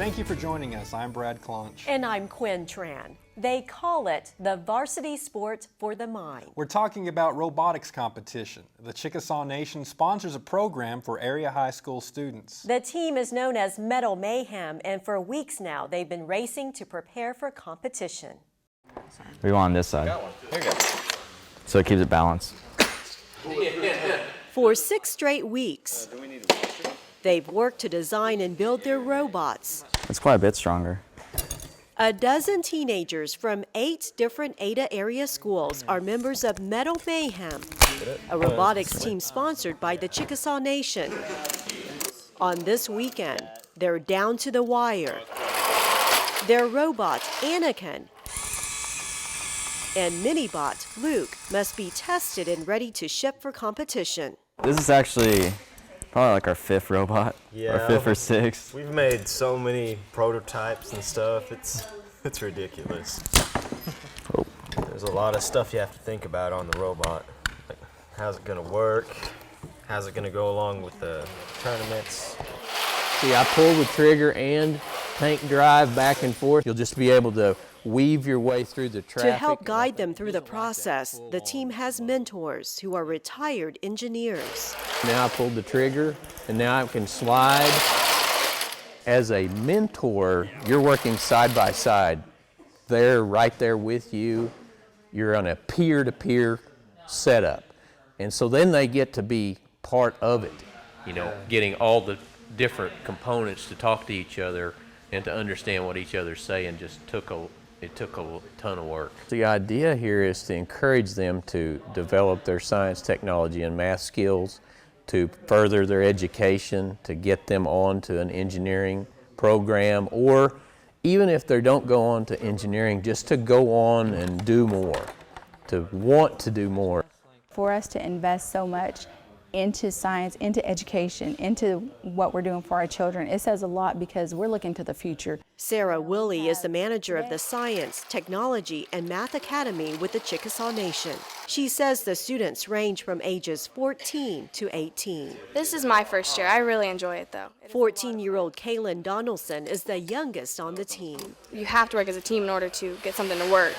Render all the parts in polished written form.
Thank you for joining us. I'm Brad Clonch. And I'm Quinn Tran. They call it the varsity sport for the mind. We're talking about robotics competition. The Chickasaw Nation sponsors a program for area high school students. The team is known as Metal Mayhem, and for weeks now they've been racing to prepare for competition. We want on this side. Here you go. So it keeps it balanced. For 6 straight weeks, they've worked to design and build their robots. It's quite a bit stronger. A dozen teenagers from 8 different Ada area schools are members of Metal Mayhem, a robotics team sponsored by the Chickasaw Nation. On this weekend, they're down to the wire. Their robot, Anakin, and mini-bot, Luke, must be tested and ready to ship for competition. This is actually probably like our 5th robot, or 5th or 6th. We've made so many prototypes and stuff, it's ridiculous. Oh. There's a lot of stuff you have to think about on the robot. Like, how's it gonna work? How's it gonna go along with the tournaments? See, I pull the trigger and tank drive back and forth. You'll just be able to weave your way through the traffic. To help guide them through the process, the team has mentors who are retired engineers. Now I pulled the trigger, and now I can slide. As a mentor, you're working side by side. They're right there with you. You're on a peer-to-peer setup. And so then they get to be part of it. You know, getting all the different components to talk to each other and to understand what each other's saying just took a ton of work. The idea here is to encourage them to develop their science, technology, and math skills, to further their education, to get them on to an engineering program, or even if they don't go on to engineering, just to go on and do more, to want to do more. For us to invest so much into science, into education, into what we're doing for our children, it says a lot because we're looking to the future. Sarah Willie is the manager of the Science, Technology, and Math Academy with the Chickasaw Nation. She says the students range from ages 14 to 18. This is my first year. I really enjoy it, though. 14-year-old Kaylin Donaldson is the youngest on the team. You have to work as a team in order to get something to work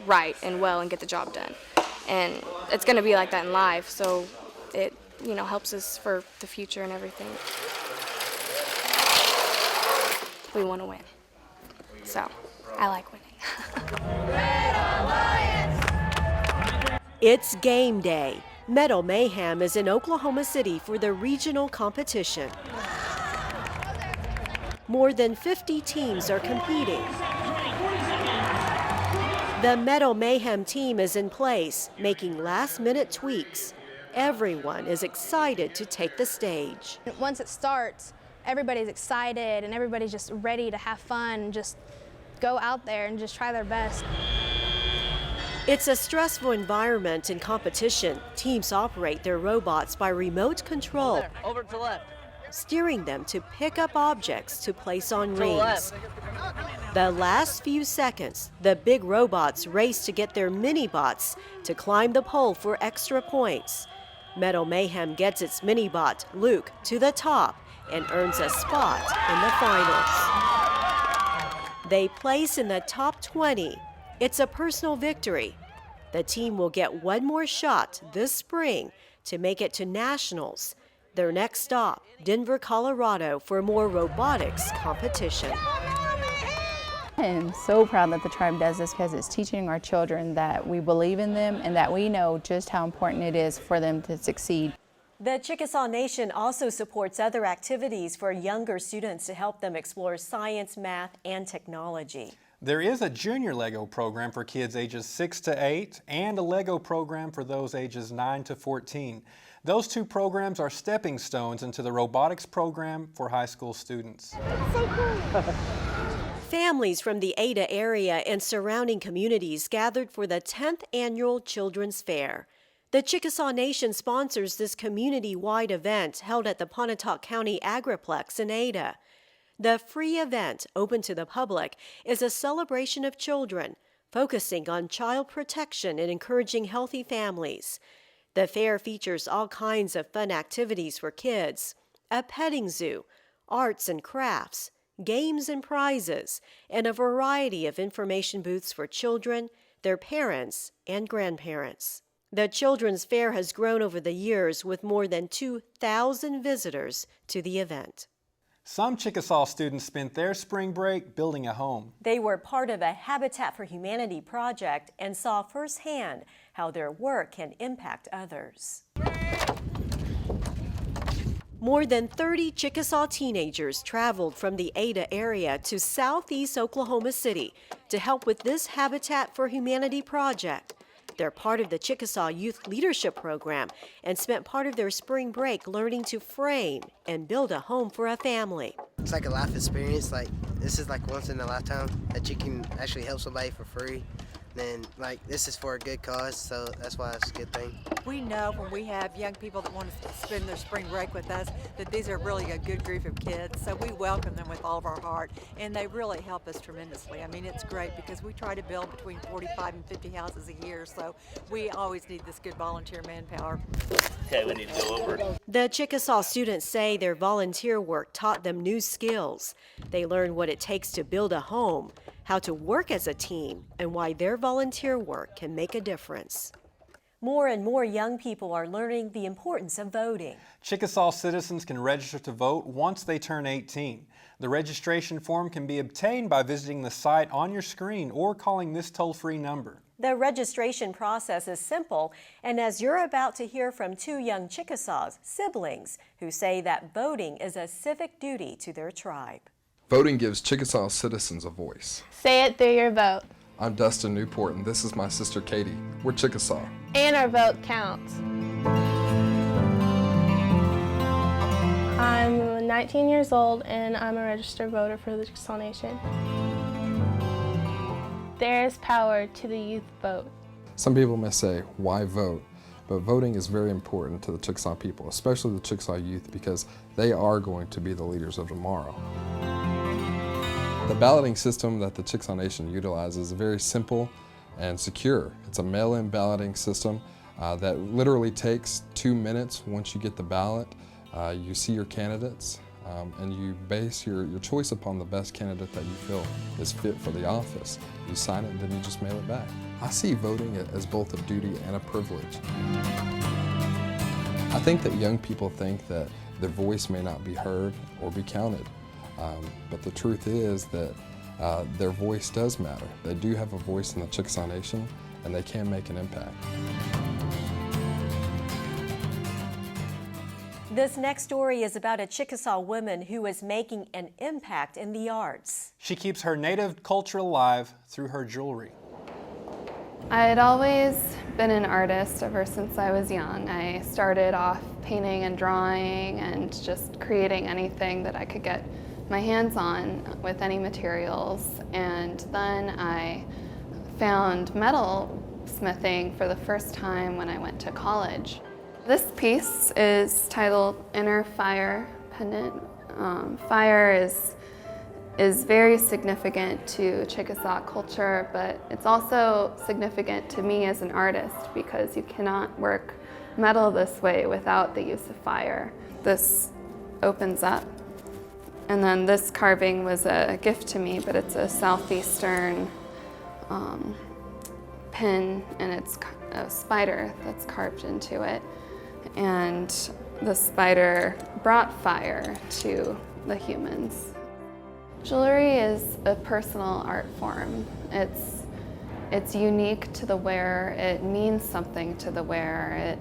right and well and get the job done. And it's going to be like that in life, so it, helps us for the future and everything. We want to win, so I like winning. It's game day. Metal Mayhem is in Oklahoma City for the regional competition. More than 50 teams are competing. The Metal Mayhem team is in place, making last-minute tweaks. Everyone is excited to take the stage. Once it starts, everybody's excited and everybody's just ready to have fun and just go out there and just try their best. It's a stressful environment in competition. Teams operate their robots by remote control, over to left, steering them to pick up objects to place on rings. The last few seconds, the big robots race to get their mini-bots to climb the pole for extra points. Metal Mayhem gets its mini-bot, Luke, to the top and earns a spot in the finals. They place in the top 20. It's a personal victory. The team will get one more shot this spring to make it to nationals. Their next stop, Denver, Colorado, for more robotics competition. I'm so proud that the tribe does this because it's teaching our children that we believe in them and that we know just how important it is for them to succeed. The Chickasaw Nation also supports other activities for younger students to help them explore science, math, and technology. There is a junior Lego program for kids ages 6 to 8 and a Lego program for those ages 9 to 14. Those 2 programs are stepping stones into the robotics program for high school students. That's so cool. Families from the Ada area and surrounding communities gathered for the 10th annual Children's Fair. The Chickasaw Nation sponsors this community-wide event held at the Pontotoc County Agriplex in Ada. The free event, open to the public, is a celebration of children, focusing on child protection and encouraging healthy families. The fair features all kinds of fun activities for kids, a petting zoo, arts and crafts, games and prizes, and a variety of information booths for children, their parents, and grandparents. The Children's Fair has grown over the years with more than 2,000 visitors to the event. Some Chickasaw students spent their spring break building a home. They were part of a Habitat for Humanity project and saw firsthand how their work can impact others. More than 30 Chickasaw teenagers traveled from the Ada area to southeast Oklahoma City to help with this Habitat for Humanity project. They're part of the Chickasaw Youth Leadership Program and spent part of their spring break learning to frame and build a home for a family. It's like a life experience. Like, this is like once in a lifetime that you can actually help somebody for free. And like, this is for a good cause, so that's why it's a good thing. We know when we have young people that want to spend their spring break with us that these are really a good group of kids, so we welcome them with all of our heart, and they really help us tremendously. I mean, it's great because we try to build between 45 and 50 houses a year, so we always need this good volunteer manpower. Okay, we need to go over. The Chickasaw students say their volunteer work taught them new skills. They learned what it takes to build a home, how to work as a team, and why their volunteer work can make a difference. More and more young people are learning the importance of voting. Chickasaw citizens can register to vote once they turn 18. The registration form can be obtained by visiting the site on your screen or calling this toll-free number. The registration process is simple, and as you're about to hear from two young Chickasaws, siblings, who say that voting is a civic duty to their tribe. Voting gives Chickasaw citizens a voice. Say it through your vote. I'm Dustin Newport, and this is my sister Katie. We're Chickasaw. And our vote counts. I'm 19 years old, and I'm a registered voter for the Chickasaw Nation. There is power to the youth vote. Some people may say, why vote? But voting is very important to the Chickasaw people, especially the Chickasaw youth, because they are going to be the leaders of tomorrow. The balloting system that the Chickasaw Nation utilizes is very simple and secure. It's a mail-in balloting system that literally takes 2 minutes once you get the ballot. You see your candidates and you base your choice upon the best candidate that you feel is fit for the office. You sign it and then you just mail it back. I see voting as both a duty and a privilege. I think that young people think that their voice may not be heard or be counted. But the truth is that their voice does matter. They do have a voice in the Chickasaw Nation, and they can make an impact. This next story is about a Chickasaw woman who is making an impact in the arts. She keeps her native culture alive through her jewelry. I had always been an artist ever since I was young. I started off painting and drawing and just creating anything that I could get my hands on with any materials, and then I found metal smithing for the first time when I went to college. This piece is titled Inner Fire Pendant. Fire is very significant to Chickasaw culture, but it's also significant to me as an artist because you cannot work metal this way without the use of fire. This opens up. And then this carving was a gift to me, but it's a southeastern pin, and it's a spider that's carved into it. And the spider brought fire to the humans. Jewelry is a personal art form. It's unique to the wearer. It means something to the wearer. It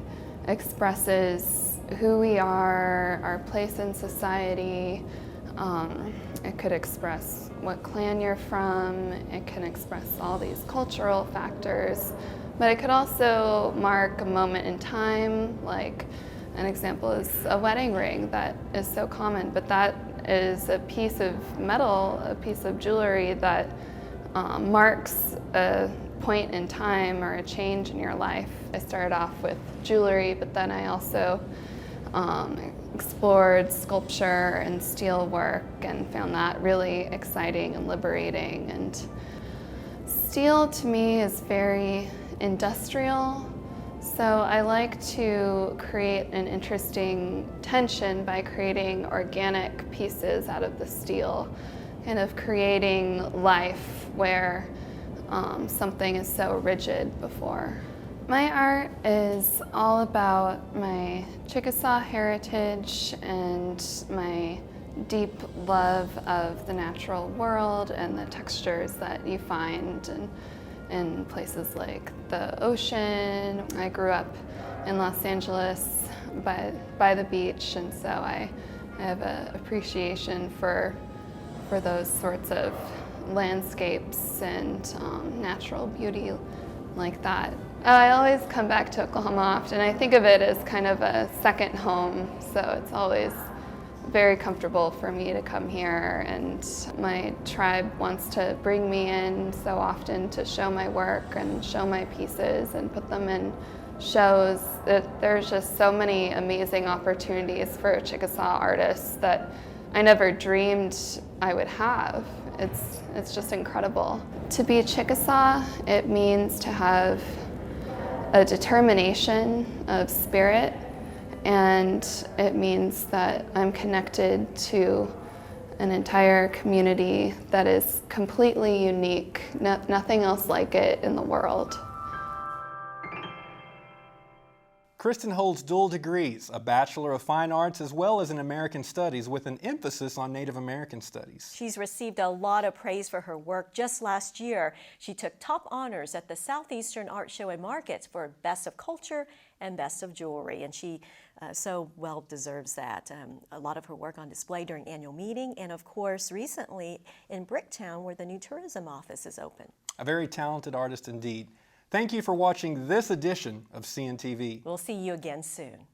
expresses who we are, our place in society. It could express what clan you're from. It can express all these cultural factors, but it could also mark a moment in time. Like an example is a wedding ring that is so common, but that is a piece of metal, a piece of jewelry that marks a point in time or a change in your life. I started off with jewelry, but then I also explored sculpture and steel work and found that really exciting and liberating. And steel to me is very industrial, so I like to create an interesting tension by creating organic pieces out of the steel. kind of creating life where something is so rigid before. My art is all about my Chickasaw heritage and my deep love of the natural world and the textures that you find in places like the ocean. I grew up in Los Angeles by the beach, and so I have an appreciation for those sorts of landscapes and natural beauty like that. I always come back to Oklahoma often. I think of it as kind of a second home, so it's always very comfortable for me to come here, and my tribe wants to bring me in so often to show my work and show my pieces and put them in shows. There's just so many amazing opportunities for Chickasaw artists that I never dreamed I would have. It's just incredible. To be a Chickasaw, it means to have a determination of spirit, and it means that I'm connected to an entire community that is completely unique, nothing else like it in the world. Kristen holds dual degrees, a Bachelor of Fine Arts as well as in American Studies with an emphasis on Native American Studies. She's received a lot of praise for her work. Just last year, she took top honors at the Southeastern Art Show and Markets for Best of Culture and Best of Jewelry, and she so well deserves that. A lot of her work on display during annual meeting, and of course recently in Bricktown where the new tourism office is open. A very talented artist indeed. Thank you for watching this edition of CNTV. We'll see you again soon.